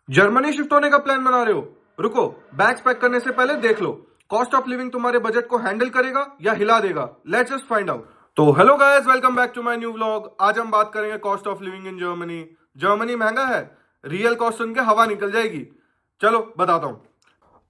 Germany shift होने का plan बना रहे हो? रुको, बैग्स पैक करने से पहले देख लो कॉस्ट ऑफ लिविंग तुम्हारे बजट को हैंडल करेगा या हिला देगा। Let's just find out. तो hello guys, welcome back to my new vlog. आज हम बात करेंगे cost of living in Germany. Germany महंगा है? रियल कॉस्ट सुन के हवा निकल जाएगी। चलो बताता हूं।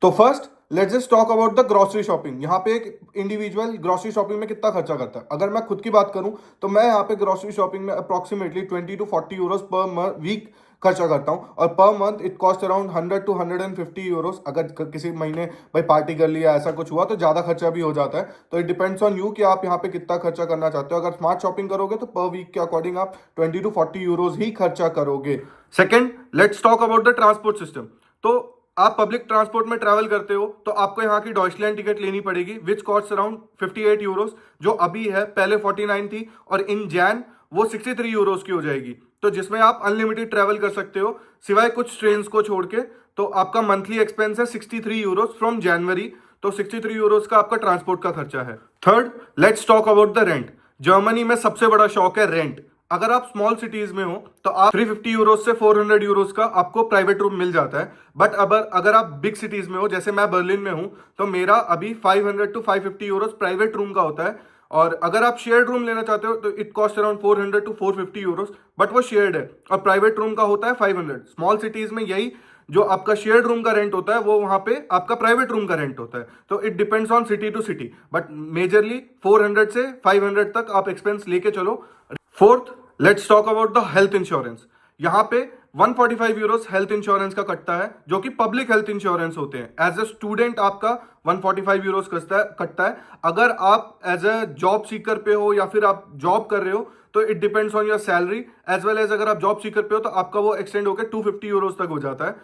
तो first let's just talk about the grocery shopping. यहाँ पे एक इंडिविजुअल ग्रोसरी शॉपिंग में कितना खर्चा करता है। अगर मैं खुद की बात करूं तो मैं यहाँ पे ग्रोसरी शॉपिंग में approximately 20 to 40 euros per week खर्चा करता हूँ, और per month it cost around 100 to 150 euros. अगर किसी महीने भाई पार्टी कर लिया, ऐसा कुछ हुआ तो ज़्यादा खर्चा भी हो जाता है। तो इट डिपेंड्स ऑन यू कि आप यहाँ पे कितना खर्चा करना चाहते हो। अगर स्मार्ट शॉपिंग करोगे तो पर वीक के अकॉर्डिंग आप 20 to 40 यूरोज ही खर्चा करोगे। Second, let's talk about the transport system. तो आप पब्लिक ट्रांसपोर्ट में ट्रैवल करते हो तो आपको यहाँ की डॉइचलैंड टिकट लेनी पड़ेगी, विच कॉस्ट अराउंड 58 यूरोज, जो अभी है, पहले 49 थी, और इन जैन वो 63 यूरोज की हो जाएगी। तो जिसमें आप अनलिमिटेड ट्रैवल कर सकते हो सिवाय कुछ ट्रेन को छोड़ के। तो आपका मंथली एक्सपेंस है 63 यूरोज फ्रॉम जनवरी। तो 63 यूरोज का आपका ट्रांसपोर्ट का खर्चा है। Third, let's talk about the rent. Germany में सबसे बड़ा शौक है रेंट। अगर आप स्मॉल सिटीज में हो तो आप 350 यूरोज से 400 यूरोज का आपको प्राइवेट रूम मिल जाता है। बट अगर आप बिग सिटीज में हो, जैसे मैं बर्लिन में हूं, तो मेरा अभी 500 to 550 यूरोज प्राइवेट रूम का होता है। और अगर आप शेयर्ड रूम लेना चाहते हो तो it cost around 400 to 450 euros, but वो शेयर्ड है, और प्राइवेट रूम का होता है 500। स्मॉल सिटीज में यही जो आपका शेयर्ड रूम का रेंट होता है वो वहां पे आपका प्राइवेट रूम का रेंट होता है। तो it depends on city to city, but majorly 400 से 500 तक आप एक्सपेंस लेके चलो। Fourth, let's talk about the health insurance. यहाँ पे 145 यूरोज हेल्थ इंश्योरेंस का कटता है, जो कि पब्लिक हेल्थ इंश्योरेंस होते हैं। एज अ स्टूडेंट आपका 145 यूरोज कटता है। अगर आप एज अ जॉब सीकर पे हो या फिर आप जॉब कर रहे हो तो it depends on your salary as well as. अगर आप जॉब सीकर पे हो तो आपका वो एक्सटेंड होकर 250 यूरोज तक हो जाता है।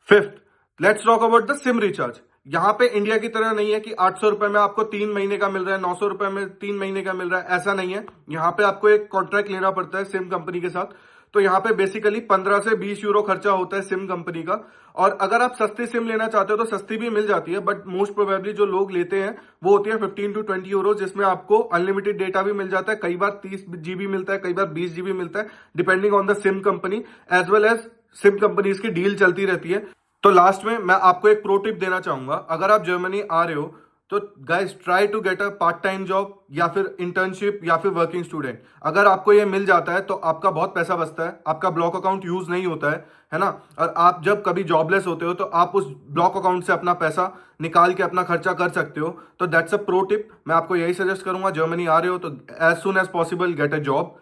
Fifth, let's talk about the SIM recharge. यहाँ पे इंडिया की तरह नहीं है कि 800 रुपए में आपको 3 महीने का मिल रहा है, 900 रुपए में 3 महीने का मिल रहा है, ऐसा नहीं है। यहाँ पे आपको एक कॉन्ट्रैक्ट लेना पड़ता है सिम कंपनी के साथ। तो यहाँ पे बेसिकली 15 से 20 यूरो खर्चा होता है सिम कंपनी का। और अगर आप सस्ती सिम लेना चाहते हो तो सस्ती भी मिल जाती है, बट मोस्ट प्रोबेबली जो लोग लेते हैं वो होती है 15 to 20 यूरो, जिसमें आपको अनलिमिटेड डेटा भी मिल जाता है। कई बार 30 जीबी मिलता है, कई बार 20 जीबी मिलता है, depending on the SIM company as well as. SIM companies की डील चलती रहती है। तो लास्ट में मैं आपको एक प्रो टिप देना चाहूंगा। अगर आप जर्मनी आ रहे हो तो guys try to get a part time job या फिर इंटर्नशिप या फिर वर्किंग स्टूडेंट। अगर आपको ये मिल जाता है तो आपका बहुत पैसा बचता है, आपका ब्लॉक अकाउंट यूज नहीं होता है ना। और आप जब कभी जॉबलेस होते हो तो आप उस ब्लॉक अकाउंट से अपना पैसा निकाल के अपना खर्चा कर सकते हो। तो दैट्स अ प्रो टिप। मैं आपको यही सजेस्ट करूंगा, जर्मनी आ रहे हो तो as soon as possible get a job.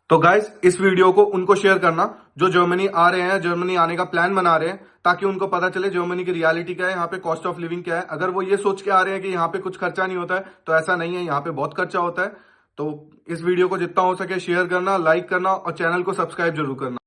तो गाइस इस वीडियो को उनको शेयर करना जो जर्मनी आ रहे हैं, जर्मनी आने का प्लान बना रहे हैं, ताकि उनको पता चले जर्मनी की रियलिटी क्या है, यहाँ पे कॉस्ट ऑफ लिविंग क्या है। अगर वो ये सोच के आ रहे हैं कि यहाँ पे कुछ खर्चा नहीं होता है तो ऐसा नहीं है, यहाँ पे बहुत खर्चा होता है। तो इस वीडियो को जितना हो सके शेयर करना, लाइक करना और चैनल को सब्सक्राइब जरूर करना।